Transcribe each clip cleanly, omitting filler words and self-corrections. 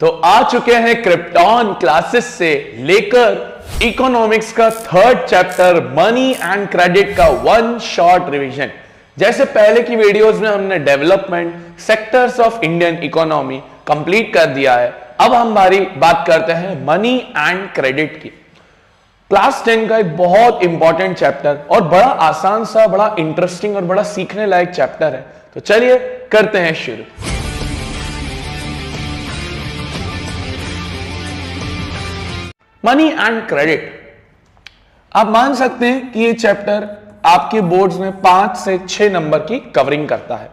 तो आ चुके हैं क्रिप्टॉन क्लासेस से लेकर इकोनॉमिक्स का third chapter money and credit का वन शॉर्ट रिवीजन। जैसे पहले की वीडियोस में हमने development sectors of Indian economy complete कर दिया है, अब हम बात करते हैं मनी एंड क्रेडिट की। क्लास 10 का एक बहुत इंपॉर्टेंट चैप्टर और बड़ा आसान सा, बड़ा इंटरेस्टिंग और बड़ा सीखने लायक चैप्टर है। तो चलिए करते हैं शुरू। मनी एंड क्रेडिट, आप मान सकते हैं कि ये चैप्टर आपके बोर्ड्स में 5 से 6 नंबर की कवरिंग करता है।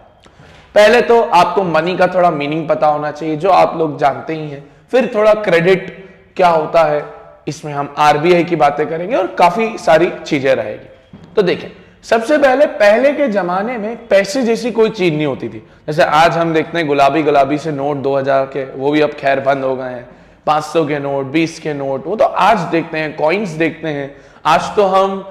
पहले तो आपको मनी का थोड़ा मीनिंग पता होना चाहिए, जो आप लोग जानते ही हैं। फिर थोड़ा क्रेडिट क्या होता है, इसमें हम आरबीआई की बातें करेंगे और काफी सारी चीजें रहेगी। तो देखें, सबसे पहले के जमाने में पैसे जैसी कोई चीज नहीं होती थी। जैसे आज हम देखते हैं गुलाबी से नोट 2000 के, वो भी अब खैर बंद हो गए हैं। 500 के नोट, 20 के नोट, वो तो आज देखते हैं। कॉइन्स देखते हैं। आज तो हम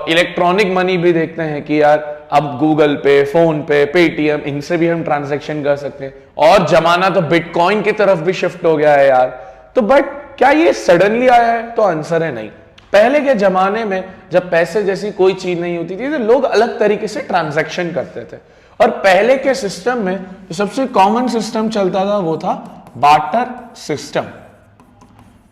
इलेक्ट्रॉनिक मनी भी देखते हैं कि यार अब गूगल पे, फोन पे, पेटीएम, इनसे भी हम ट्रांजैक्शन कर सकते हैं। और जमाना तो बिटकॉइन की तरफ भी शिफ्ट हो गया है यार। तो बट क्या ये सडनली आया है? तो आंसर है नहीं। पहले के जमाने में जब पैसे जैसी कोई चीज नहीं होती थी तो लोग अलग तरीके से ट्रांजैक्शन करते थे। और पहले के सिस्टम में जो सबसे कॉमन सिस्टम चलता था वो था बार्टर सिस्टम।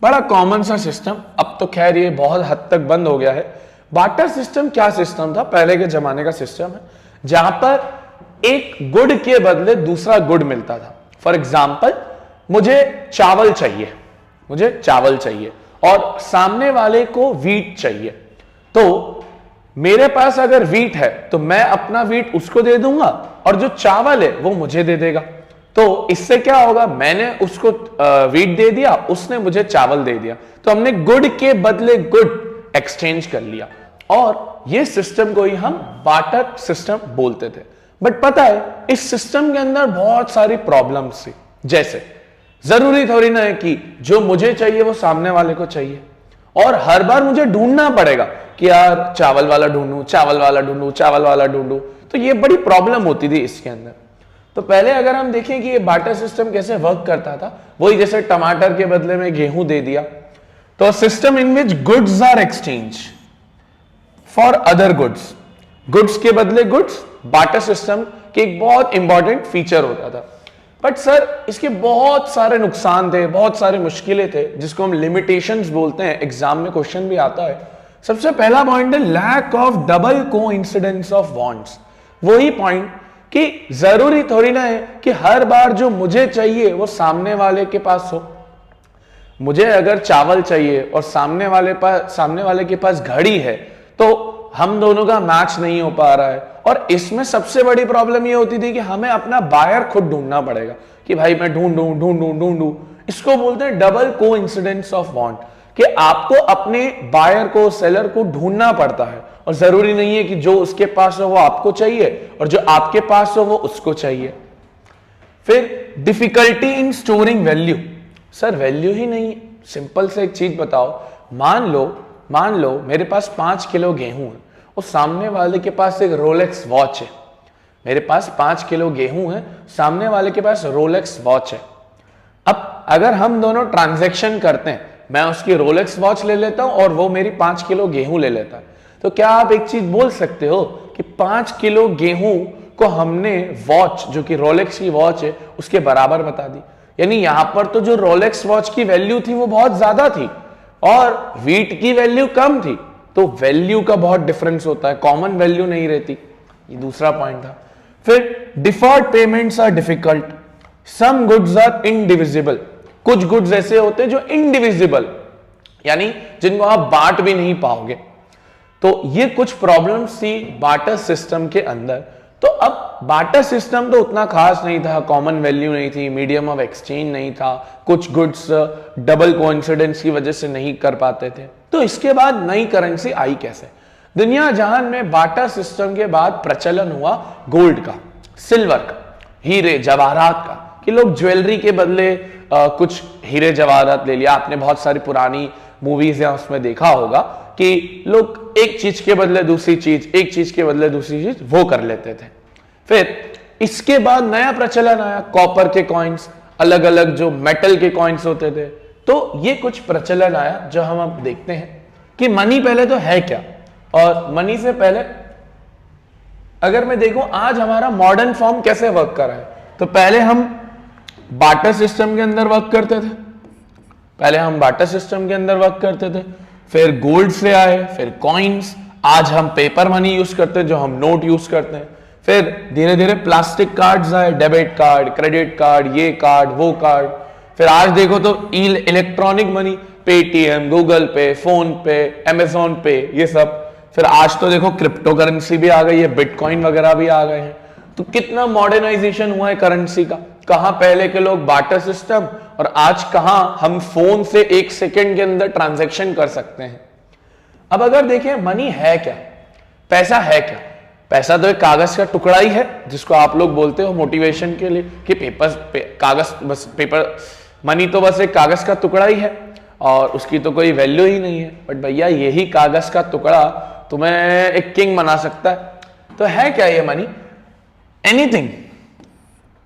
बड़ा कॉमन सा सिस्टम, अब तो खैर ये बहुत हद तक बंद हो गया है। बार्टर सिस्टम क्या सिस्टम था? पहले के जमाने का सिस्टम है जहां पर एक गुड के बदले दूसरा गुड मिलता था। फॉर एग्जाम्पल, मुझे चावल चाहिए और सामने वाले को वीट चाहिए। तो मेरे पास अगर वीट है तो मैं अपना वीट उसको दे दूंगा और जो चावल है वो मुझे दे देगा। तो इससे क्या होगा, मैंने उसको वीट दे दिया, उसने मुझे चावल दे दिया। तो हमने गुड के बदले गुड एक्सचेंज कर लिया और ये सिस्टम को ही हम बार्टर सिस्टम बोलते थे। बट पता है, इस सिस्टम के अंदर बहुत सारी प्रॉब्लम्स थी। जैसे जरूरी थोड़ी ना है कि जो मुझे चाहिए वो सामने वाले को चाहिए, और हर बार मुझे ढूंढना पड़ेगा कि यार चावल वाला ढूंढूं। तो ये बड़ी प्रॉब्लम होती थी इसके अंदर। तो पहले अगर हम देखें कि ये बार्टर सिस्टम कैसे वर्क करता था, वही जैसे टमाटर के बदले में गेहूं दे दिया। तो system in which goods are exchange for other goods के बदले गुड्स, बार्टर सिस्टम के एक बहुत इंपॉर्टेंट फीचर होता था। बट सर, इसके बहुत सारे नुकसान थे, बहुत सारे मुश्किलें थे, जिसको हम लिमिटेशंस बोलते हैं। एग्जाम में क्वेश्चन भी आता है। सबसे पहला पॉइंट है lack of double coincidence of wants. वही पॉइंट कि जरूरी थोड़ी ना है कि हर बार जो मुझे चाहिए वो सामने वाले के पास हो। मुझे अगर चावल चाहिए और सामने वाले के पास घड़ी है, तो हम दोनों का मैच नहीं हो पा रहा है। और इसमें सबसे बड़ी प्रॉब्लम ये होती थी कि हमें अपना बायर खुद ढूंढना पड़ेगा कि भाई मैं ढूंढूं। इसको बोलते हैं डबल कोइंसिडेंस ऑफ वांट, कि आपको अपने बायर को, सेलर को ढूंढना पड़ता है। और जरूरी नहीं है कि जो उसके पास हो वो आपको चाहिए और जो आपके पास हो वो उसको चाहिए। फिर difficulty in storing value. Sir, value ही नहीं। सिंपल से एक चीज बताओ, मान लो मेरे पास 5 किलो गेहूं है और सामने वाले के पास एक रोलेक्स वॉच है। मेरे पास 5 किलो गेहूं है, सामने वाले के पास रोलेक्स वॉच है। अब अगर हम दोनों ट्रांजैक्शन करते हैं, मैं उसकी रोलेक्स वॉच ले लेता हूं और वो मेरी 5 किलो गेहूं ले लेता है, तो क्या आप एक चीज बोल सकते हो कि 5 किलो गेहूं को हमने वॉच, जो कि रोलेक्स की वॉच है, उसके बराबर बता दी? यानी यहां पर तो जो रोलेक्स वॉच की वैल्यू थी वो बहुत ज्यादा थी और वीट की वैल्यू कम थी। तो वैल्यू का बहुत डिफरेंस होता है, कॉमन वैल्यू नहीं रहती। ये दूसरा पॉइंट था। फिर deferred payments are difficult, some goods are indivisible. कुछ गुड्स ऐसे होते हैं जो इनडिविजिबल, यानी जिनको आप बांट भी नहीं पाओगे। तो ये कुछ प्रॉब्लम्स थी बार्टर सिस्टम के अंदर। तो अब बार्टर सिस्टम तो उतना खास नहीं था, कॉमन वैल्यू नहीं थी, मीडियम ऑफ एक्सचेंज नहीं था, कुछ गुड्स डबल कोइंसिडेंस की वजह से नहीं कर पाते थे। तो इसके बाद नई करेंसी आई कैसे? दुनिया जहान में बार्टर सिस्टम के बाद प्रचलन हुआ गोल्ड का, सिल्वर का, हीरे जवाहरात का, कि लोग ज्वेलरी के बदले कुछ हीरे जवाहरात ले लिया। आपने बहुत सारी पुरानी मूवीज या उसमें देखा होगा कि लोग एक चीज के बदले दूसरी चीज, एक चीज के बदले दूसरी चीज वो कर लेते थे। फिर इसके बाद नया प्रचलन आया कॉपर के कॉइन्स, अलग अलग जो मेटल के कॉइन्स होते थे। तो ये कुछ प्रचलन आया जो हम अब देखते हैं कि मनी पहले तो है क्या, और मनी से पहले अगर मैं देखूं आज हमारा मॉडर्न फॉर्म कैसे वर्क कर रहा है, तो पहले हम बार्टर सिस्टम के अंदर वर्क करते थे, फिर गोल्ड से आए, फिर कॉइन्स, आज हम पेपर मनी यूज करते हैं जो हम नोट यूज करते हैं, फिर धीरे धीरे प्लास्टिक कार्ड्स आए, डेबिट कार्ड, क्रेडिट कार्ड, ये कार्ड वो कार्ड, फिर आज देखो तो इलेक्ट्रॉनिक मनी, पेटीएम, गूगल पे, फोन पे, अमेजोन पे, ये सब, फिर आज तो देखो क्रिप्टो करेंसी भी आ गई है, बिटकॉइन वगैरह भी आ गए हैं। तो कितना मॉडर्नाइजेशन हुआ है करेंसी का, कहां पहले के लोग बार्टर सिस्टम और आज कहां हम फोन से 1 सेकेंड के अंदर ट्रांजैक्शन कर सकते हैं। अब अगर देखें मनी है क्या, पैसा है क्या, पैसा तो एक कागज का टुकड़ा ही है जिसको आप लोग बोलते हो मोटिवेशन के लिए कि कागज बस पेपर, मनी तो बस एक कागज का टुकड़ा ही है और उसकी तो कोई वैल्यू ही नहीं है। बट भैया यही कागज का टुकड़ा तुम्हें एक किंग बना सकता है। तो है क्या ये money?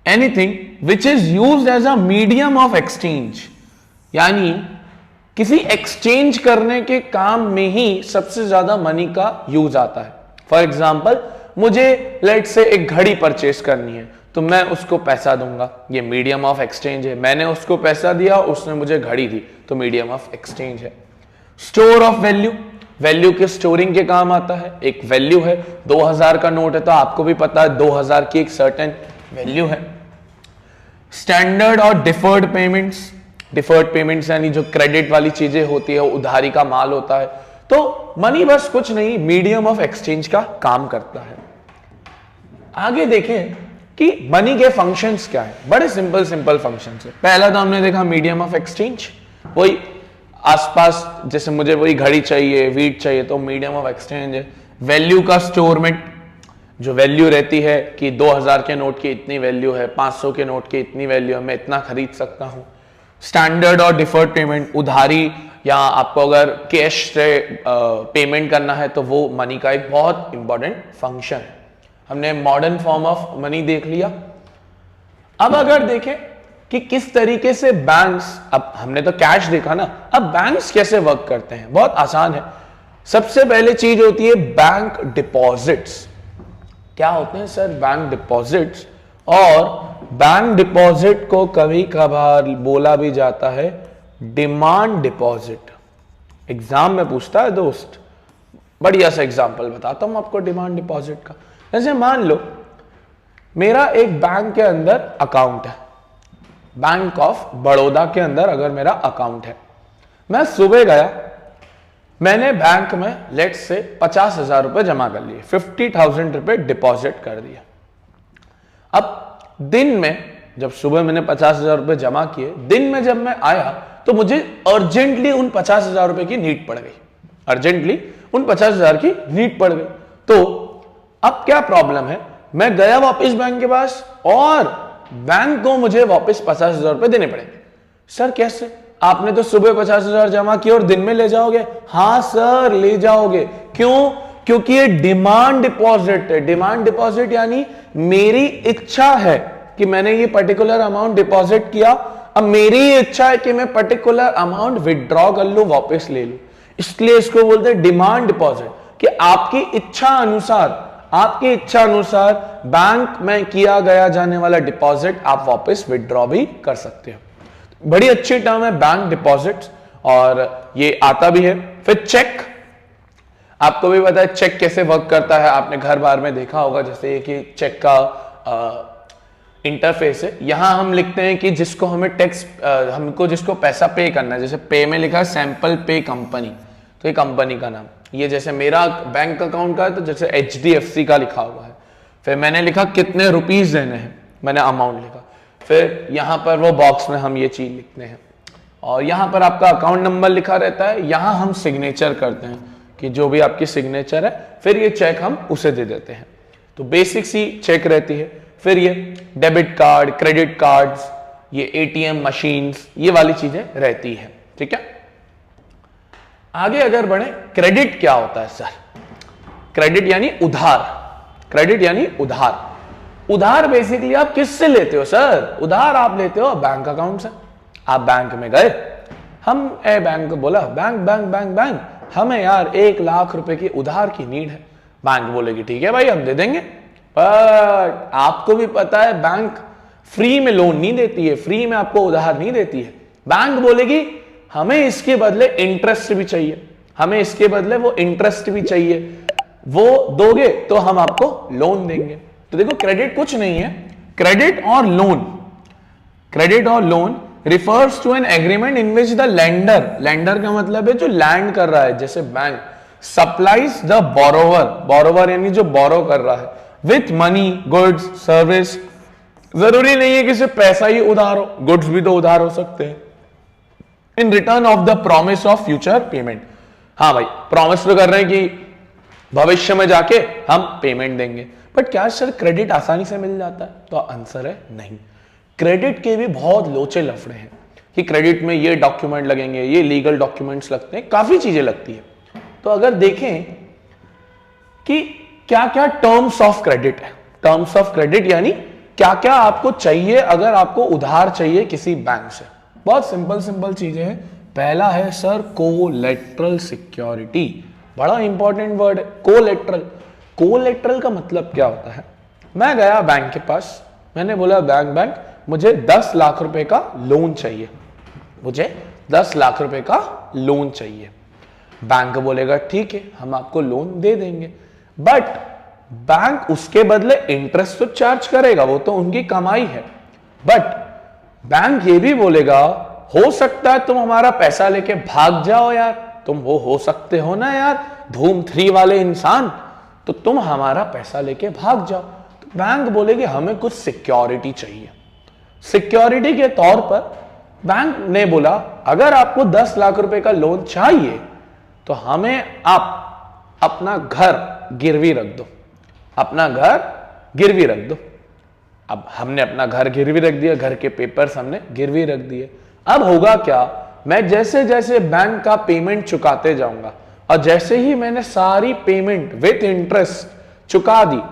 Anything which is used as a medium of exchange, यानी किसी एक्सचेंज करने के काम में ही सबसे ज्यादा मनी का यूज आता है। फॉर एग्जाम्पल मुझे लेट से एक घड़ी परचेस करनी है तो मैं उसको पैसा दूंगा, ये मीडियम ऑफ एक्सचेंज है। मैंने उसको पैसा दिया, उसने मुझे घड़ी दी, तो मीडियम ऑफ एक्सचेंज है। स्टोर ऑफ वैल्यू, वैल्यू के स्टोरिंग के काम आता है। एक वैल्यू है, 2000 का नोट है तो आपको भी पता है 2000 की एक सर्टेन वैल्यू है। स्टैंडर्ड और डिफर्ड पेमेंट्स, डिफर्ड पेमेंट्स यानी जो क्रेडिट वाली चीजें होती है, उधारी का माल होता है। तो मनी बस कुछ नहीं, मीडियम ऑफ एक्सचेंज का काम करता है। आगे देखें कि मनी के फंक्शंस क्या है। बड़े सिंपल फंक्शंस है। पहला तो हमने देखा मीडियम ऑफ एक्सचेंज, वही आसपास, जैसे मुझे वही घड़ी चाहिए, वीट चाहिए, तो मीडियम ऑफ एक्सचेंज है। वैल्यू का स्टोरमेंट, जो वैल्यू रहती है कि 2000 के नोट की इतनी वैल्यू है, 500 के नोट की इतनी वैल्यू है, मैं इतना खरीद सकता हूं। स्टैंडर्ड और डिफर्ड पेमेंट, उधारी या आपको अगर कैश से पेमेंट करना है तो वो मनी का एक बहुत इंपॉर्टेंट फंक्शन है। हमने मॉडर्न फॉर्म ऑफ मनी देख लिया। अब अगर देखें कि किस तरीके से बैंक्स, अब हमने तो कैश देखा ना, अब बैंक्स कैसे वर्क करते हैं, बहुत आसान है। सबसे पहले चीज होती है बैंक डिपॉजिट्स। क्या होते हैं सर? Bank deposits. और बैंक डिपॉजिट को कभी कभार बोला भी जाता है डिमांड डिपॉजिट। एग्जाम में पूछता है दोस्त, बढ़िया सा एग्जांपल बताता हूं आपको डिमांड डिपॉजिट का। जैसे मान लो मेरा एक बैंक के अंदर अकाउंट है, बैंक ऑफ बड़ौदा के अंदर अगर मेरा अकाउंट है, मैं सुबह गया, मैंने बैंक में लेट से 50,000 रुपए जमा कर लिए, 50,000 रुपए डिपॉजिट कर दिया। अब दिन में जब सुबह मैंने 50,000 रुपए जमा किए, दिन में जब मैं आया तो मुझे अर्जेंटली उन 50,000 रुपए की नीड पड़ गई, अर्जेंटली उन 50,000 की नीड पड़ गई। तो अब क्या प्रॉब्लम है? मैं गया वापस बैंक के पास और बैंक को मुझे वापस 50,000 रुपए देने पड़ेंगे। सर कैसे? आपने तो सुबह 50,000 जमा किए और दिन में ले जाओगे? हाँ सर ले जाओगे। क्यों? क्योंकि ये डिमांड डिपॉजिट है। डिमांड डिपॉजिट यानी मेरी इच्छा है कि मैंने ये पर्टिकुलर अमाउंट डिपॉजिट किया, अब मेरी इच्छा है कि मैं पर्टिकुलर अमाउंट विड्रॉ कर लूं, वापस ले लूं, इसलिए इसको बोलते हैं डिमांड डिपॉजिट। कि आपकी इच्छा अनुसार बैंक में किया गया जाने वाला डिपॉजिट आप वापस विड्रॉ भी कर सकते हो। बड़ी अच्छी टर्म है बैंक डिपॉजिट, और ये आता भी है। फिर चेक, आपको भी पता है चेक कैसे वर्क करता है, आपने घर बार में देखा होगा। जैसे कि चेक का इंटरफेस है, यहां हम लिखते हैं कि जिसको हमें टैक्स, हमको जिसको पैसा पे करना है, जैसे पे में लिखा है सैंपल पे कंपनी, तो ये कंपनी का नाम। ये जैसे मेरा बैंक अकाउंट का है तो जैसे HDFC का लिखा हुआ है। फिर मैंने लिखा कितने रुपीस देने हैं, मैंने अमाउंट लिखा। फिर यहां पर वो बॉक्स में हम ये चीज लिखते हैं, और यहां पर आपका अकाउंट नंबर लिखा रहता है। यहां हम सिग्नेचर करते हैं कि जो भी आपकी सिग्नेचर है, फिर ये चेक हम उसे दे देते हैं। तो बेसिक सी चेक रहती है। फिर ये डेबिट कार्ड, क्रेडिट कार्ड्स, ये ATM मशीन्स, ये वाली चीजें रहती है। ठीक है, आगे अगर बढ़े, क्रेडिट क्या होता है सर? क्रेडिट यानी उधार, क्रेडिट यानी उधार। उधार बेसिकली आप किससे लेते हो सर? उधार आप लेते हो बैंक अकाउंट से। आप बैंक में गए, हम बैंक को बोला बैंक बैंक बैंक बैंक हमें यार 1 लाख रुपए की उधार की नीड है। बैंक बोलेगी ठीक है भाई हम दे देंगे, पर आपको भी पता है बैंक फ्री में लोन नहीं देती है, फ्री में आपको उधार नहीं देती है। बैंक बोलेगी हमें इसके बदले इंटरेस्ट भी चाहिए, हमें इसके बदले वो इंटरेस्ट भी चाहिए, वो दोगे तो हम आपको लोन देंगे। तो देखो क्रेडिट कुछ नहीं है, क्रेडिट और loan refers to an agreement in which the lender का मतलब है जो लैंड कर रहा है, जैसे बैंक supplies the borrower यानी जो बोरो कर रहा है with money, goods, service। जरूरी नहीं है कि सिर्फ पैसा ही उधार हो, गुड्स भी तो उधार हो सकते हैं। In return of the promise of future payment. हाँ भाई प्रॉमिस तो कर रहे हैं कि भविष्य में जाके हम पेमेंट देंगे, बट क्या सर क्रेडिट आसानी से मिल जाता है? तो आंसर है नहीं। क्रेडिट के भी बहुत लोचे लफड़े हैं कि क्रेडिट में ये डॉक्यूमेंट लगेंगे, ये लीगल डॉक्यूमेंट्स लगते हैं, काफी चीजें लगती है। तो अगर देखें कि क्या क्या टर्म्स ऑफ क्रेडिट है, टर्म्स ऑफ क्रेडिट यानी क्या क्या आपको चाहिए अगर आपको उधार चाहिए किसी बैंक से। बहुत सिंपल चीजें हैं। पहला है सर कोलेटरल सिक्योरिटी, बड़ा इंपॉर्टेंट वर्ड है कोलेटरल। कोलेटरल का मतलब क्या होता है? मैं गया बैंक के पास, मैंने बोला बैंक मुझे 10 लाख रुपए का लोन चाहिए, मुझे 10 लाख रुपए का लोन चाहिए। बैंक बोलेगा ठीक है हम आपको लोन दे देंगे, बट बैंक उसके बदले इंटरेस्ट तो चार्ज करेगा, वो तो उनकी कमाई है। बट बैंक ये भी बोलेगा हो सकता है तुम हमारा पैसा लेके भाग जाओ यार, तुम वो हो सकते हो ना यार धूम 3 वाले इंसान, तो तुम हमारा पैसा लेके भाग जाओ। तो बैंक बोलेगी हमें कुछ सिक्योरिटी चाहिए। सिक्योरिटी के तौर पर बैंक ने बोला अगर आपको 10 लाख रुपए का लोन चाहिए तो हमें आप अपना घर गिरवी रख दो, अपना घर गिरवी रख दो। अब हमने अपना घर गिरवी रख दिया, घर के पेपर्स हमने गिरवी रख दिए। अब होगा क्या, मैं जैसे जैसे बैंक का पेमेंट चुकाते जाऊंगा और जैसे ही मैंने सारी पेमेंट विथ इंटरेस्ट चुका दी,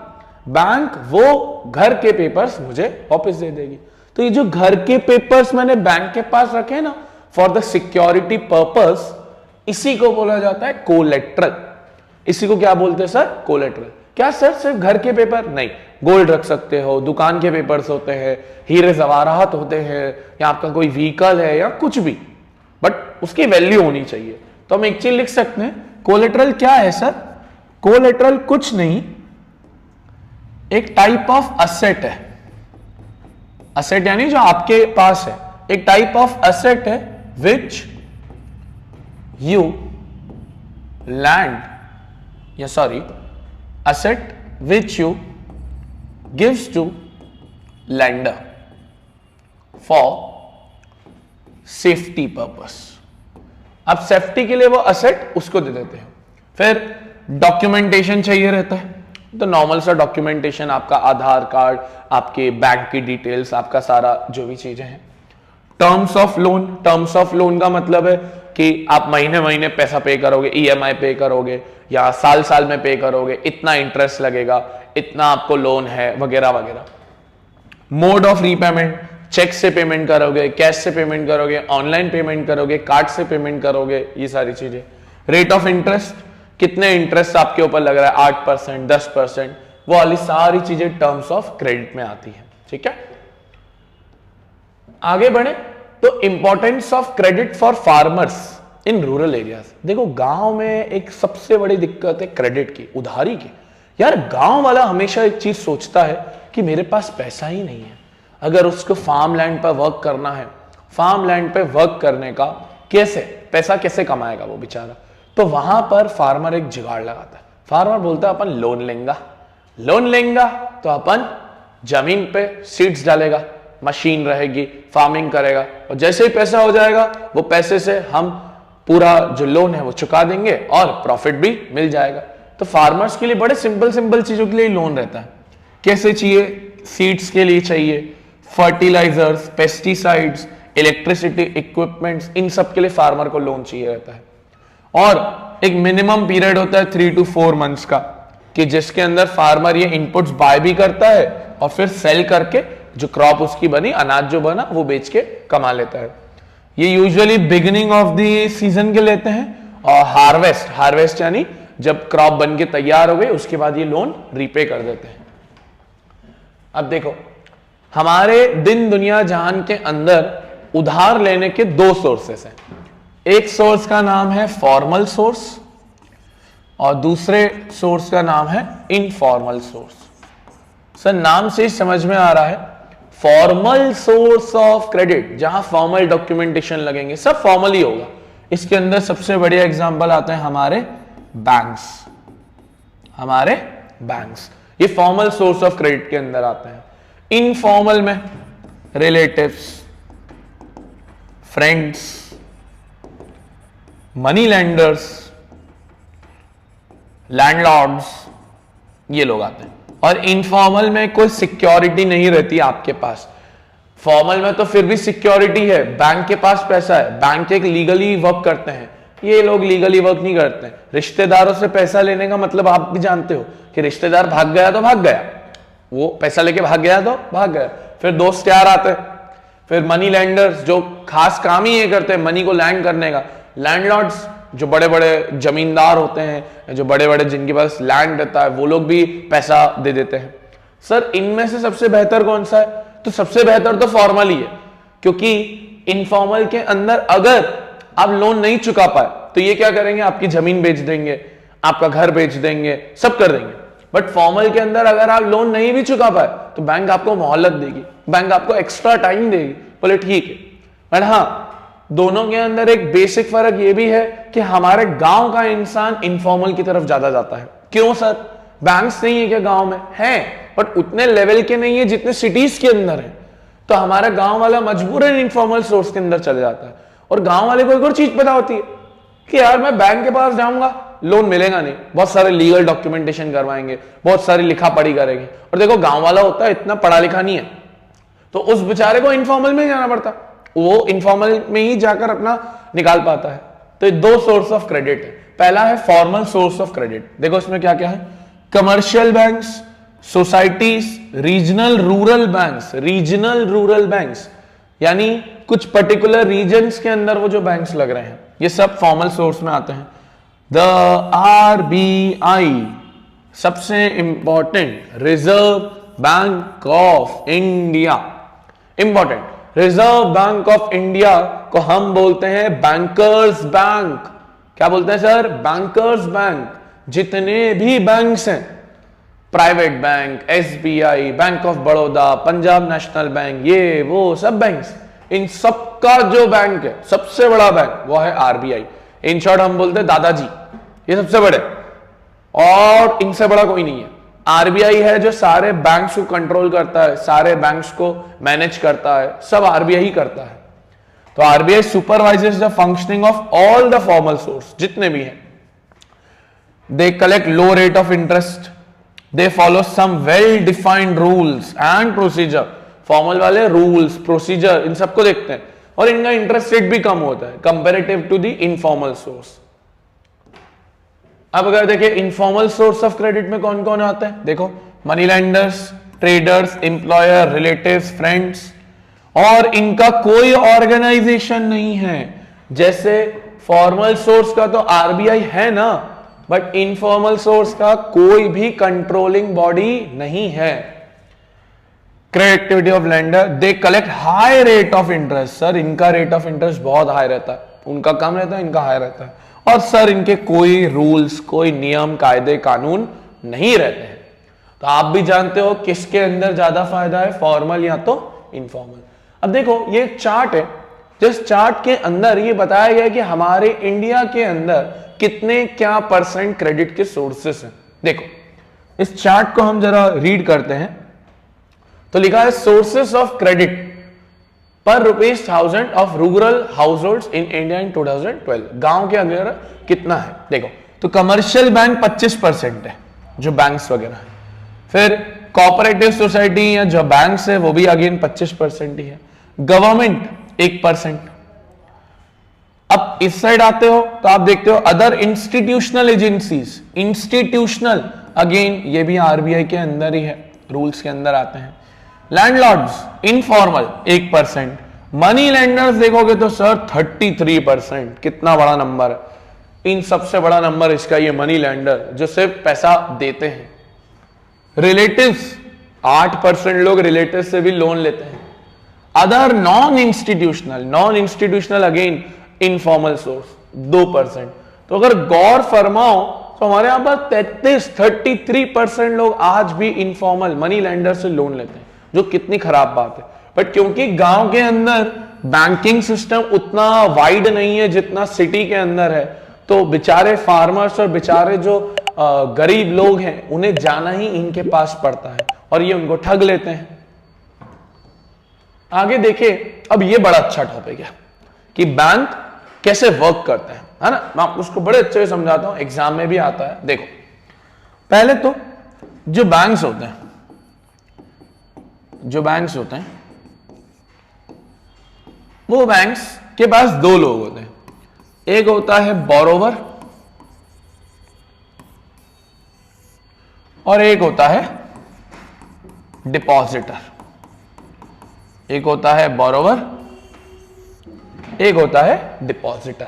बैंक वो घर के पेपर्स मुझे वापस दे देगी। तो ये जो घर के पेपर्स मैंने बैंक के पास रखे ना फॉर द सिक्योरिटी पर्पस, इसी को बोला जाता है कोलेटरल। इसी को क्या बोलते हैं सर? कोलेटरल। क्या सर सिर्फ घर के पेपर? नहीं, गोल्ड रख सकते हो, दुकान के पेपर्स होते हैं, हीरे जवाहरात होते हैं, या आपका कोई व्हीकल है या कुछ भी, बट उसकी वैल्यू होनी चाहिए। तो हम एक चीज लिख सकते हैं, कोलेटरल क्या है सर? कोलेटरल कुछ नहीं, एक टाइप ऑफ असेट है। असेट यानी जो आपके पास है, एक टाइप ऑफ असेट है विच यू लैंड या sorry asset which you gives to lender for safety purpose। अब सेफ्टी के लिए वो असेट उसको दे देते हैं। फिर डॉक्यूमेंटेशन चाहिए रहता है, तो नॉर्मल सा डॉक्यूमेंटेशन, आपका आधार कार्ड, आपके बैंक की डिटेल्स, आपका सारा जो भी चीजें हैं। Terms of loan, terms of loan का मतलब है कि आप महीने महीने पैसा पे करोगे, ईएमआई पे करोगे या साल साल में पे करोगे, इतना इंटरेस्ट लगेगा, इतना आपको लोन है वगैरह वगैरह। मोड ऑफ रीपेमेंट, चेक से पेमेंट करोगे, कैश से पेमेंट करोगे, ऑनलाइन पेमेंट करोगे, कार्ड से पेमेंट करोगे, ये सारी चीजें। रेट ऑफ इंटरेस्ट, कितने इंटरेस्ट आपके ऊपर लग रहा है, 8%, 10%, वो वाली सारी चीजें टर्म्स ऑफ क्रेडिट में आती है। ठीक है, आगे बढ़े तो importance of credit for farmers in rural areas. देखो गांव में एक सबसे बड़ी दिक्कत है क्रेडिट की, उधारी की। यार गांव वाला हमेशा एक चीज सोचता है कि मेरे पास पैसा ही नहीं है, अगर उसको फार्म लैंड पर वर्क करना है, फार्म लैंड पे वर्क करने का कैसे पैसा कैसे कमाएगा वो बेचारा। तो वहां पर फार्मर एक जुगाड़ लगाता है। फार्मर बोलता है अपन लोन लेंगा तो अपन जमीन पे सीड्स डालेगा, मशीन रहेगी, फार्मिंग करेगा, और जैसे ही पैसा हो जाएगा वो पैसे से हम पूरा जो लोन है वो चुका देंगे और प्रॉफिट भी मिल जाएगा। तो फार्मर्स के लिए बड़े सिंपल चीजों के लिए लोन रहता है। कैसे चाहिए? सीड्स के लिए चाहिए, फर्टिलाइजर्स, पेस्टिसाइड्स, इलेक्ट्रिसिटी इक्विपमेंट्स, इन सब के लिए फार्मर को लोन चाहिए रहता है। और एक मिनिमम पीरियड होता है 3 to 4 मंथ्स का, कि जिसके अंदर फार्मर ये इनपुट्स बाय भी करता है और फिर सेल करके जो क्रॉप उसकी बनी, अनाज जो बना, वो बेच के कमा लेता है। ये usually beginning of the season के लेते हैं, और हार्वेस्ट यानी जब क्रॉप बन के तैयार हो गई उसके बाद ये लोन रीपे कर देते हैं। अब देखो, हमारे दिन दुनिया जहान के अंदर उधार लेने के दो सोर्सेस हैं। एक सोर्स का नाम है फॉर्मल सोर्स और दूसरे सोर्स का नाम है इनफॉर्मल सोर्स। सर नाम से ही समझ में आ रहा है, फॉर्मल सोर्स ऑफ क्रेडिट, जहां फॉर्मल डॉक्यूमेंटेशन लगेंगे, सब फॉर्मल ही होगा। इसके अंदर सबसे बढ़िया एग्जांपल आते हैं हमारे बैंक्स, ये फॉर्मल सोर्स ऑफ क्रेडिट के अंदर आते हैं। इनफॉर्मल में relatives, friends, money lenders, landlords, ये लोग आते हैं। और इनफॉर्मल में कोई सिक्योरिटी नहीं रहती आपके पास। फॉर्मल में तो फिर भी सिक्योरिटी है, बैंक के पास पैसा है, बैंक एक लीगली वर्क करते हैं। ये लोग लीगली वर्क नहीं करते हैं। रिश्तेदारों से पैसा लेने का मतलब आप भी जानते हो कि रिश्तेदार भाग गया तो भाग गया, वो पैसा लेके भाग गया तो भाग गया। फिर दोस्त यार आते हैं, फिर मनी लैंडर्स जो खास काम ही ये करते हैं मनी को लैंड करने का, लैंडलॉर्ड्स जो बड़े बड़े जमींदार होते हैं, जो बड़े बड़े जिनके पास लैंड रहता है, वो लोग भी पैसा दे देते हैं। सर इनमें से सबसे बेहतर कौन सा है? तो सबसे बेहतर तो फॉर्मल ही है, क्योंकि इनफॉर्मल के अंदर अगर आप लोन नहीं चुका पाए तो ये क्या करेंगे, आपकी जमीन बेच देंगे, आपका घर बेच देंगे, सब कर देंगे। बट फॉर्मल के अंदर अगर आप लोन नहीं भी चुका पाए तो बैंक आपको मोहलत देगी, बैंक आपको एक्स्ट्रा टाइम देगी, बोले ठीक है। बट हाँ, दोनों के अंदर एक बेसिक फर्क ये भी है कि हमारे गांव का इंसान इनफॉर्मल की तरफ ज्यादा जाता है। क्यों सर? बैंक्स नहीं है क्या गांव में? है, बट उतने लेवल के नहीं है जितने सिटीज के अंदर है। तो हमारा गांव वाला मजबूरन इनफॉर्मल सोर्स के अंदर चले जाता है। और गांव वाले को एक और चीज पता होती है कि यार मैं बैंक के पास जाऊंगा, लोन मिलेगा नहीं, बहुत सारे लीगल डॉक्यूमेंटेशन करवाएंगे, बहुत सारी लिखा पढ़ी करेंगे। और देखो गांव वाला होता है इतना पढ़ा लिखा नहीं है, तो उस बेचारे को इनफॉर्मल में जाना पड़ता, वो इनफॉर्मल में ही जाकर अपना निकाल पाता है। तो ये दो सोर्स ऑफ क्रेडिट है। पहला है फॉर्मल सोर्स ऑफ क्रेडिट, देखो इसमें क्या क्या है, commercial banks, societies, regional rural banks, यानी कुछ पर्टिकुलर रीजन्स के अंदर वो जो बैंक्स लग रहे हैं, ये सब फॉर्मल सोर्स में आते हैं। द RBI, सबसे important, reserve bank of India, important, reserve bank of India को हम बोलते हैं बैंकर्स बैंक। क्या बोलते हैं सर? Bankers bank. जितने भी बैंक्स हैं, private bank, SBI, bank of Baroda, Punjab national bank, ये वो सब बैंक्स, इन सबका जो बैंक है, सबसे बड़ा बैंक, वो है RBI। इन शॉर्ट हम बोलते हैं दादाजी, ये सबसे बड़े, और इनसे बड़ा कोई नहीं है। RBI है जो सारे बैंक्स को कंट्रोल करता है, सारे बैंक्स को मैनेज करता है, सब RBI ही करता है। तो RBI supervises the functioning of all the formal source, जितने भी हैं। They collect low rate of interest, they follow some well defined rules and procedure. Formal वाले रूल्स, प्रोसीजर, इन सबको देखते हैं, और इनका इंटरेस्ट रेट भी कम होता है comparative to the informal source. अब अगर देखिए इनफॉर्मल सोर्स ऑफ क्रेडिट में कौन कौन आते हैं, देखो money lenders, traders, employer, relatives, friends, और इनका कोई ऑर्गेनाइजेशन नहीं है। जैसे फॉर्मल सोर्स का तो RBI है ना, बट इनफॉर्मल सोर्स का कोई भी कंट्रोलिंग बॉडी नहीं है। Credit activity of lender, they collect high rate of interest. Sir इनका रेट ऑफ इंटरेस्ट बहुत हाई रहता है, उनका कम रहता है, इनका हाई रहता है। और सर इनके कोई रूल्स, कोई नियम, कायदे, कानून नहीं रहते हैं। तो आप भी जानते हो किसके अंदर ज्यादा फायदा है, फॉर्मल या तो इनफॉर्मल। अब देखो ये एक चार्ट है, जिस चार्ट के अंदर ये बताया गया है कि हमारे इंडिया के अंदर कितने क्या परसेंट क्रेडिट के सोर्सेस हैं। देखो इस चार्ट को हम जरा रीड करते हैं, तो लिखा है सोर्सेस ऑफ क्रेडिट पर ₹1000 of rural households in India in 2012। गांव के अगर कितना है देखो, तो कमर्शियल बैंक 25% है जो बैंक्स वगैरह है, फिर कोऑपरेटिव सोसाइटी या जो बैंक्स है वो भी अगेन 25% ही है, गवर्नमेंट 1%। अब इस साइड आते हो तो आप देखते हो other institutional agencies, institutional again ये भी RBI के अंदर ही है, रूल्स के अंदर आते हैं। लैंडलॉर्ड्स इनफॉर्मल 1%, मनी लेंडर्स देखोगे तो सर 33%, कितना बड़ा नंबर है। इन सबसे बड़ा नंबर इसका ये मनी लेंडर जो सिर्फ पैसा देते हैं। रिलेटिव्स 8% लोग रिलेटिव से भी लोन लेते हैं। Other non institutional again informal source 2%। तो अगर गौर फरमाओ तो हमारे यहां पर 33% लोग आज भी इनफॉर्मल मनी लेंडर से लोन लेते हैं, जो कितनी खराब बात है। बट क्योंकि गांव के अंदर बैंकिंग सिस्टम उतना वाइड नहीं है जितना सिटी के अंदर है, तो बेचारे फार्मर्स और बेचारे जो गरीब लोग हैं उन्हें जाना ही इनके पास पड़ता है और ये उनको ठग लेते हैं। आगे देखिए, अब ये बड़ा अच्छा टॉपिक है कि बैंक कैसे वर्क करते हैं, है ना। मैं आपको उसको बड़े अच्छे से समझाता हूं, एग्जाम में भी आता है। देखो, पहले तो जो बैंक्स होते हैं वो बैंक्स के पास दो लोग होते हैं। एक होता है बोरोवर और एक होता है डिपॉजिटर। एक होता है बोरोवर, एक होता है डिपॉजिटर।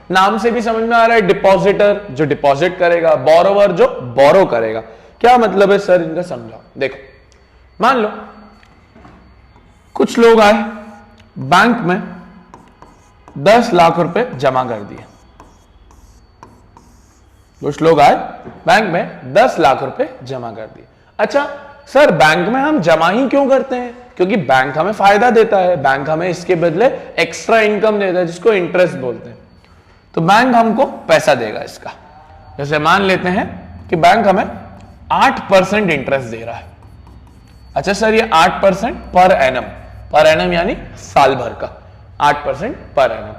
नाम से भी समझ में आ रहा है, डिपॉजिटर जो डिपॉजिट करेगा, बोरोवर जो बोरो करेगा। क्या मतलब है सर इनका, समझाओ। देखो, मान लो कुछ लोग आए बैंक में 10 लाख रुपए जमा कर दिए। कुछ लोग आए बैंक में 10 लाख रुपए जमा कर दिए। अच्छा सर, बैंक में हम जमा ही क्यों करते हैं? क्योंकि बैंक हमें फायदा देता है, बैंक हमें इसके बदले एक्स्ट्रा इनकम देता है जिसको इंटरेस्ट बोलते हैं। तो बैंक हमको पैसा देगा इसका। जैसे मान लेते हैं कि बैंक हमें 8% इंटरेस्ट दे रहा है। अच्छा सर, ये 8% पर एनम यानी साल भर का 8% पर एनम।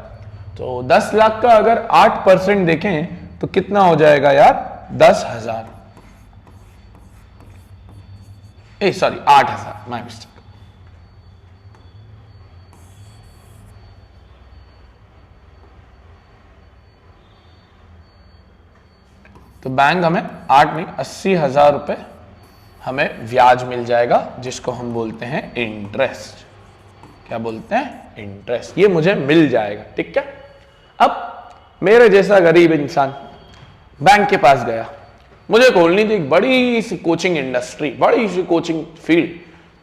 तो 10 लाख का अगर 8% देखें तो कितना हो जाएगा यार, 10,000। 8,000, माय मिस्टेक। तो बैंक हमें 8 नहीं 80,000 रुपए हमें ब्याज मिल जाएगा, जिसको हम बोलते हैं इंटरेस्ट। क्या बोलते हैं? इंटरेस्ट। ये मुझे मिल जाएगा, ठीक है। अब मेरे जैसा गरीब इंसान बैंक के पास गया, मुझे खोलनी थी एक बड़ी सी कोचिंग इंडस्ट्री, बड़ी सी कोचिंग फील्ड।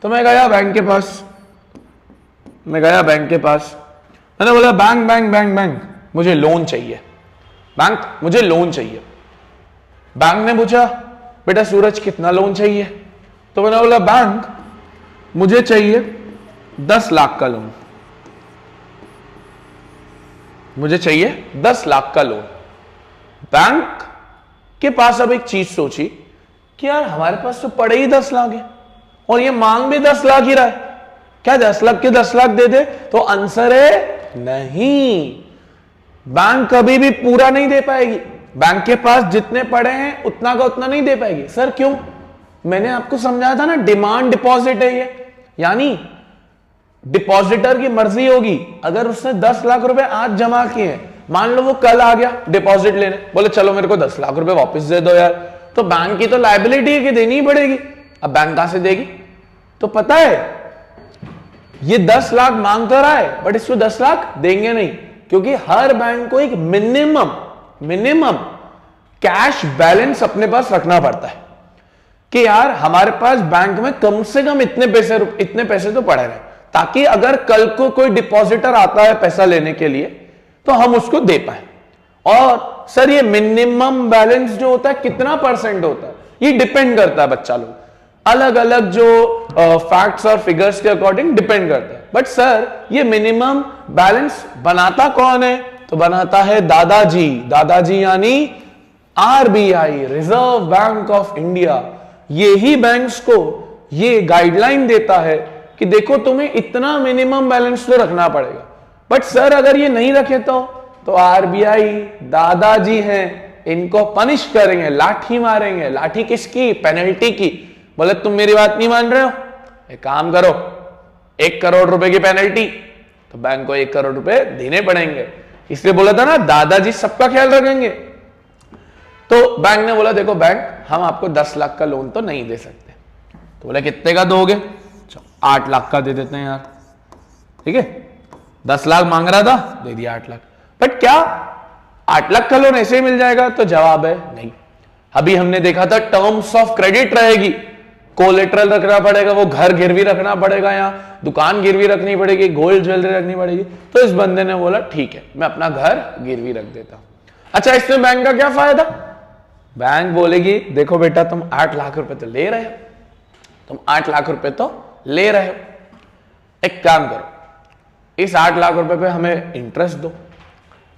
तो मैं गया बैंक के पास, मैंने बोला बैंक मुझे लोन चाहिए, बैंक मुझे लोन चाहिए। बैंक ने पूछा बेटा सूरज कितना लोन चाहिए? तो मैंने बोला बैंक मुझे चाहिए 10 लाख का लोन, मुझे चाहिए 10 लाख का लोन। बैंक के पास अब एक चीज सोची कि यार हमारे पास तो पड़े ही 10 लाख है और ये मांग भी 10 लाख ही रहा है, क्या 10 लाख के 10 लाख दे दे? तो आंसर है नहीं, बैंक कभी भी पूरा नहीं दे पाएगी। बैंक के पास जितने पड़े हैं उतना का उतना नहीं दे पाएगी। सर क्यों? मैंने आपको समझाया था ना, डिमांड डिपॉजिट है ये, यानी डिपॉजिटर की मर्जी होगी। अगर उसने 10 लाख रुपए आज जमा किए हैं, मान लो वो कल आ गया डिपॉजिट लेने, बोले चलो मेरे को 10 लाख रुपए वापस दे दो यार, तो बैंक की तो लायबिलिटी है कि देनी ही पड़ेगी। अब बैंक कहां से देगी? तो पता है ये 10 लाख मांग तो रहा है बट इसको 10 लाख देंगे नहीं, क्योंकि हर बैंक को एक मिनिमम कैश बैलेंस अपने पास रखना पड़ता है कि यार हमारे पास बैंक में कम से कम इतने पैसे तो पड़े रहे, ताकि अगर कल को कोई डिपॉजिटर आता है पैसा लेने के लिए तो हम उसको दे पाए। और सर ये मिनिमम बैलेंस जो होता है कितना परसेंट होता है, ये डिपेंड करता है, बच्चा लोग अलग अलग जो फैक्ट्स और फिगर्स के अकॉर्डिंग डिपेंड करता है। बट सर ये मिनिमम बैलेंस बनाता कौन है? तो बनाता है दादाजी यानी RBI, reserve bank of India. यही बैंक्स को ये गाइडलाइन देता है कि देखो तुम्हें इतना मिनिमम बैलेंस तो रखना पड़ेगा। बट सर अगर ये नहीं रखे तो आरबीआई दादाजी हैं, इनको पनिश करेंगे, लाठी मारेंगे। लाठी किसकी? पेनल्टी की। बोले तुम मेरी बात नहीं मान रहे हो, एक काम करो 1 करोड़ रुपए की पेनल्टी, तो बैंक को 1 करोड़ रुपए देने पड़ेंगे। इसलिए बोला था ना दादाजी सबका ख्याल रखेंगे। तो बैंक ने बोला देखो बैंक हम आपको 10 लाख का लोन तो नहीं दे सकते। तो बोले कितने का दोगे? 8 लाख का दे देते हैं यार, ठीक है। 10 लाख मांग रहा था, दे दिया 8 लाख। बट क्या 8 लाख का लोन ऐसे ही मिल जाएगा? तो जवाब है नहीं। अभी हमने देखा था टर्म्स ऑफ क्रेडिट रहेगी, कोलेटरल रखना पड़ेगा, वो घर गिरवी रखना पड़ेगा, या दुकान गिरवी रखनी पड़ेगी, गोल्ड ज्वेलरी रखनी पड़ेगी। तो इस बंदे ने बोला ठीक है मैं अपना घर गिरवी रख देता हूं। अच्छा, इसमें बैंक का क्या फायदा? बैंक बोलेगी देखो बेटा तुम 8 लाख रुपए तो ले रहे हो, तुम 8 लाख रुपए तो ले रहे हो, एक काम करो इस 8 लाख रुपए पे हमें इंटरेस्ट दो।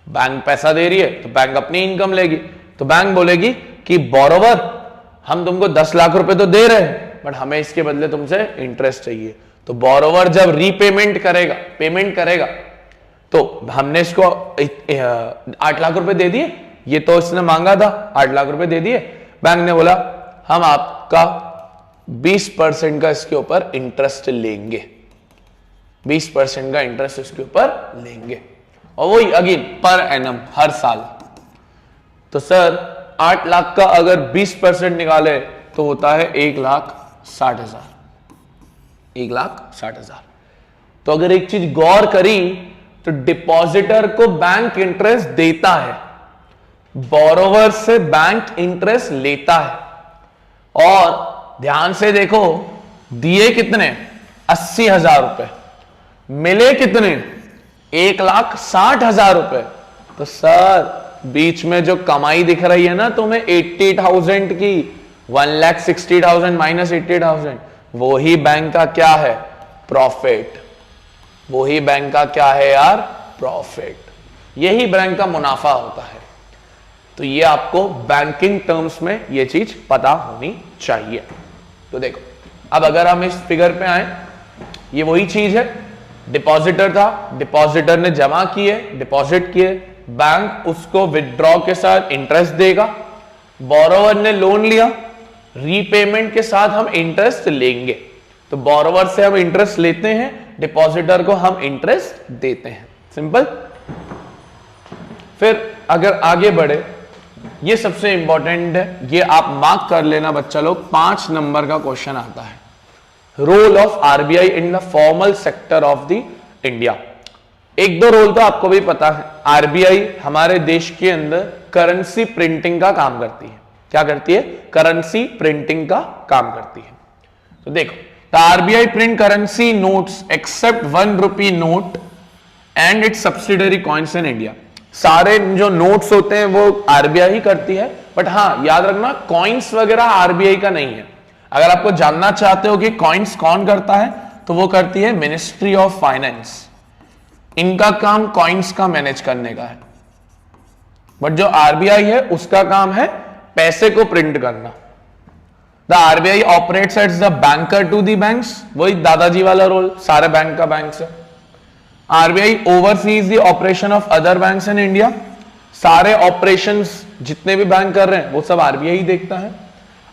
बैंक पैसा दे रही है तो बैंक अपनी इनकम लेगी, तो बैंक बोलेगी कि बोरोवर हम तुमको 10 लाख रुपए तो दे रहे हैं बट हमें इसके बदले तुमसे इंटरेस्ट चाहिए। तो बोरोवर जब रीपेमेंट करेगा, पेमेंट करेगा, तो हमने इसको 8 लाख रुपए दे दिए, ये तो इसने मांगा था 8 लाख रुपए दे दिए, बैंक ने बोला हम आपका 20% का इसके ऊपर इंटरेस्ट लेंगे, 20% का इंटरेस्ट इसके ऊपर लेंगे, और वही अगेन पर एनम हर साल। तो सर 8 लाख का अगर 20% निकाले तो होता है 1,60,000, 1,60,000। तो अगर एक चीज गौर करी तो डिपॉजिटर को बैंक इंटरेस्ट देता है, बोरोवर से बैंक इंटरेस्ट लेता है। और ध्यान से देखो दिए कितने? 80,000 रुपए, मिले कितने? 1,60,000 रुपए। तो सर बीच में जो कमाई दिख रही है ना तुम्हें 80,000 की, 1,60,000 माइनस 80,000, वो ही बैंक का क्या है? प्रॉफिट। वो ही बैंक का क्या है यार? प्रॉफिट। यही बैंक का मुनाफा होता है। तो ये आपको बैंकिंग टर्म्स में ये चीज पता होनी चाहिए। तो देखो अब अगर हम इस फिगर पे आए, ये वही चीज है, डिपॉजिटर था, डिपॉजिटर ने जमा किए, डिपॉजिट किए, बैंक उसको विथड्रॉ के साथ इंटरेस्ट देगा, बोरोवर ने लोन लिया, रीपेमेंट के साथ हम इंटरेस्ट लेंगे। तो बोरोवर से हम इंटरेस्ट लेते हैं, डिपॉजिटर को हम इंटरेस्ट देते हैं, सिंपल। फिर अगर आगे बढ़े, ये सबसे इंपॉर्टेंट है, ये आप मार्क कर लेना बच्चा लोग, 5 नंबर का क्वेश्चन आता है, role of RBI in the formal sector of the India. एक दो रोल तो आपको भी पता है, आरबीआई हमारे देश के अंदर करेंसी प्रिंटिंग का काम करती है। क्या करती है? करेंसी प्रिंटिंग का काम करती है। तो देखो, the RBI print currency notes except 1 rupee note and its subsidiary coins in India. सारे जो नोट्स होते हैं वो आरबीआई ही करती है, बट हाँ याद रखना कॉइन्स वगैरह आरबीआई का नहीं है। अगर आपको जानना चाहते हो कि कॉइन्स कौन करता है, तो वो करती है मिनिस्ट्री ऑफ फाइनेंस। इनका काम कॉइन्स का मैनेज करने का है, बट जो आरबीआई है उसका काम है पैसे को प्रिंट करना। The RBI operates as the banker to the banks, वही दादाजी वाला रोल, सारे बैंक का बैंक से। RBI oversees the operation of other banks in India, सारे ऑपरेशंस जितने भी बैंक कर रहे हैं वो सब आरबीआई देखता है।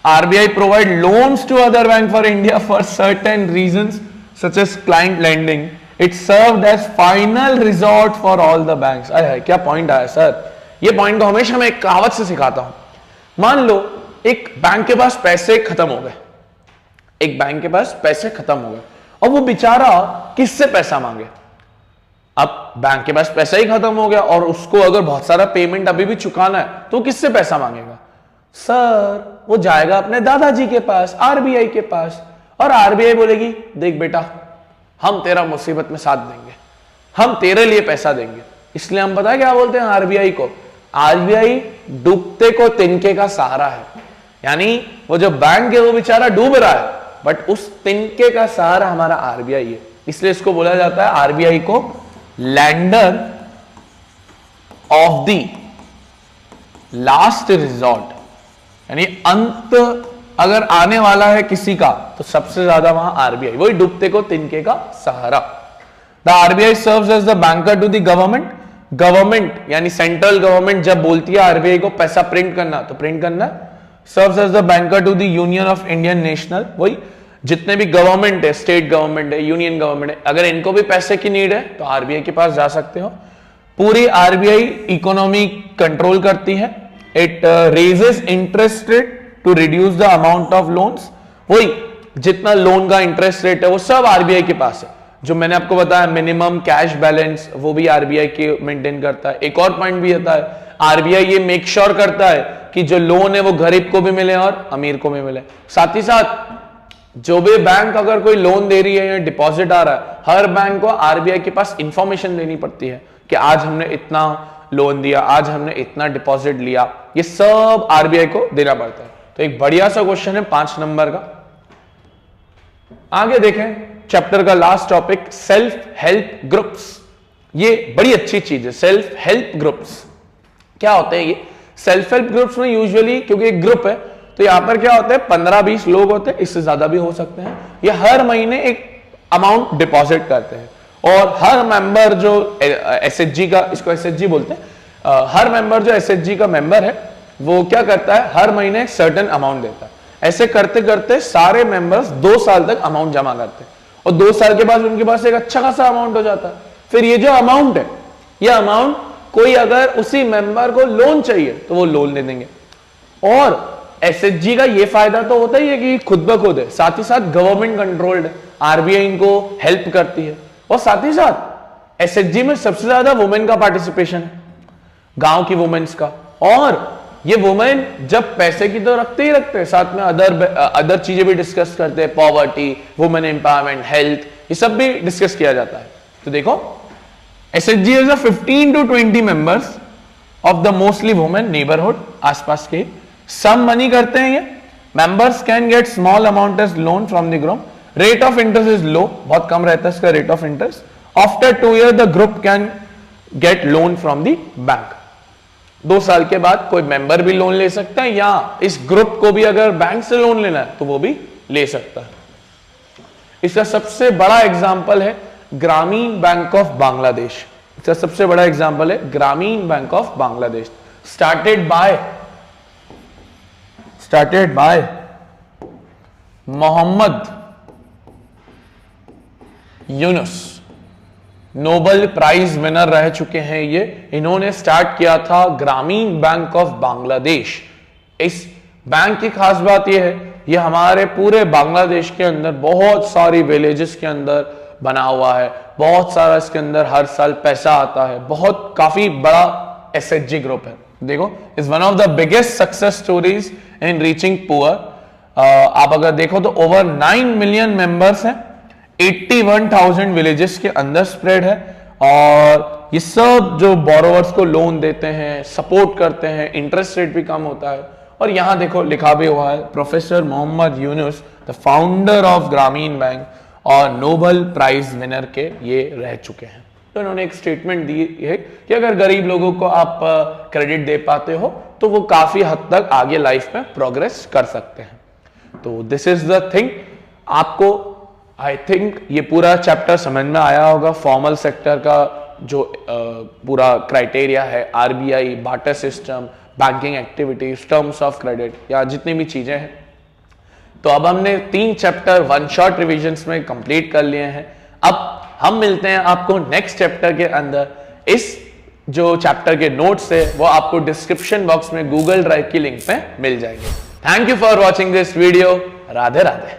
RBI provide loans to other bank for India for certain reasons such as client lending. It served as final resort for all the banks. क्या पॉइंट आया सर, ये पॉइंट को हमेशा मैं एक कहावत से सिखाता हूं। मान लो एक बैंक के पास पैसे खत्म हो गए, एक बैंक के पास पैसे खत्म हो गए और वो बेचारा किससे पैसा मांगे? अब बैंक के पास पैसा ही खत्म हो गया और उसको अगर बहुत सारा पेमेंट अभी भी चुकाना है तो किससे पैसा मांगेगा? सर वो जाएगा अपने दादाजी के पास, आरबीआई के पास, और आरबीआई बोलेगी देख बेटा हम तेरा मुसीबत में साथ देंगे, हम तेरे लिए पैसा देंगे। इसलिए हम पता है क्या बोलते हैं आरबीआई को? आरबीआई डूबते को तिनके का सहारा है। यानी वो जो बैंक है वो बेचारा डूब रहा है, बट उस तिनके का सहारा हमारा आरबीआई है। इसलिए इसको बोला जाता है आरबीआई को lender of the last resort. यानी अंत अगर आने वाला है किसी का तो सबसे ज्यादा वहां आरबीआई, वही डूबते को तिनके का सहारा। The RBI serves as the banker to the government. Government यानी सेंट्रल गवर्नमेंट जब बोलती है आरबीआई को पैसा प्रिंट करना तो प्रिंट करना। Serves as the banker to the union of Indian national, वही जितने भी गवर्नमेंट है, स्टेट गवर्नमेंट है, यूनियन गवर्नमेंट है, अगर इनको भी पैसे की नीड है तो आरबीआई के पास जा सकते हो। पूरी आरबीआई इकोनॉमी कंट्रोल करती है। It raises interest rate to reduce the amount of loans. वही जितना लोन का इंटरेस्ट रेट है वो सब आरबीआई के पास है। जो मैंने आपको बताया मिनिमम कैश बैलेंस वो भी आरबीआई के मेंटेन करता है। एक और पॉइंट भी आता है, आरबीआई ये मेक श्योर करता है कि जो लोन है वो गरीब को भी मिले और अमीर को भी मिले। साथ ही साथ जो भी बैंक अगर कोई लोन दे रही है या डिपॉजिट आ रहा है, हर बैंक को आरबीआई के पास इंफॉर्मेशन देनी पड़ती है कि आज हमने इतना लोन दिया, आज हमने इतना डिपॉजिट लिया, ये सब आरबीआई को देना पड़ता है। तो एक बढ़िया सा क्वेश्चन है 5 नंबर का। आगे देखें चैप्टर का last topic, self help groups. ये बड़ी अच्छी चीज है, सेल्फ हेल्प ग्रुप्स क्या होते हैं? ये सेल्फ हेल्प ग्रुप्स में यूजुअली, क्योंकि एक ग्रुप है तो यहां पर क्या होता है 15-20 लोग होते हैं, इससे ज्यादा भी हो सकते हैं। ये हर महीने एक अमाउंट डिपॉजिट करते हैं और हर मेंबर जो एसएचजी का, इसको एसएचजी बोलते हैं, हर मेंबर जो एसएचजी का मेंबर है वो क्या करता है, हर महीने एक सर्टेन अमाउंट देता है। ऐसे करते करते सारे मेंबर्स 2 साल तक अमाउंट जमा करते हैं और 2 साल के बाद उनके पास एक अच्छा खासा अमाउंट हो जाता है। फिर ये जो अमाउंट है, ये अमाउंट कोई अगर उसी मेंबर को लोन चाहिए तो वो लोन दे देंगे। और एसएचजी का ये फायदा तो होता ही है कि खुद ब खुद है, साथ ही साथ गवर्नमेंट कंट्रोल्ड है, आरबीआई इनको हेल्प करती है। और साथ ही साथ एसएचजी में सबसे ज्यादा वुमेन का पार्टिसिपेशन है, गांव की वुमेन्स का। और ये वुमेन जब पैसे की तो रखते ही रखते हैं, साथ में अदर चीजें भी डिस्कस करते हैं, पॉवर्टी, वुमेन एम्पावरमेंट, हेल्थ, ये सब भी डिस्कस किया जाता है। तो देखो SHG has 15 to 20 members of the mostly women neighbourhood, आसपास के सम मनी करते हैं ये। Members can get small amount as loan from the group, rate of interest is low, बहुत कम रहता है इसका rate of interest. After 2 years the group can get loan from the bank. 2 साल के बाद कोई मेंबर भी लोन ले सकता है, या इस ग्रुप को भी अगर बैंक से लोन लेना है तो वो भी ले सकता है। इसका सबसे बड़ा एग्जांपल है ग्रामीण बैंक ऑफ बांग्लादेश। इसका सबसे बड़ा एग्जांपल है Grameen bank of Bangladesh, started by Mohammad Yunus, Nobel prize winner रह चुके हैं ये। इन्होंने स्टार्ट किया था ग्रामीण बैंक ऑफ बांग्लादेश। इस बैंक की खास बात यह है, ये हमारे पूरे बांग्लादेश के अंदर बहुत सारी विलेजेस के अंदर बना हुआ है, बहुत सारा इसके अंदर हर साल पैसा आता है, बहुत काफी बड़ा एसएचजी ग्रुप है। देखो, is one of the biggest success stories in reaching poor. आप अगर देखो तो ओवर 9 मिलियन मेंबर्स हैं, 81,000 विलेजेस के अंदर स्प्रेड है। और ये सब जो बोरोवर्स को लोन देते हैं, सपोर्ट करते हैं, इंटरेस्ट रेट भी कम होता है। और यहां देखो लिखा भी हुआ है, professor Mohammad Yunus the founder of Grameen bank और नोबेल प्राइज विनर के ये रह चुके हैं। तो इन्होंने एक स्टेटमेंट दी है कि अगर गरीब लोगों को आप क्रेडिट दे पाते हो तो वो काफी हद तक आगे लाइफ में प्रोग्रेस कर सकते हैं। तो दिस इज द थिंग। आपको आई थिंक ये पूरा चैप्टर समझ में आया होगा। फॉर्मल सेक्टर का जो पूरा क्राइटेरिया है, RBI, barter system, banking activities, terms of credit, या जितनी भी चीजें हैं, तो अब हमने 3 चैप्टर 1 शॉट रिविजन्स में कंप्लीट कर लिए हैं। अब हम मिलते हैं आपको नेक्स्ट चैप्टर के अंदर। इस जो चैप्टर के नोट्स है वो आपको डिस्क्रिप्शन बॉक्स में गूगल ड्राइव की लिंक पे मिल जाएंगे। Thank you for watching this video. Radhe Radhe.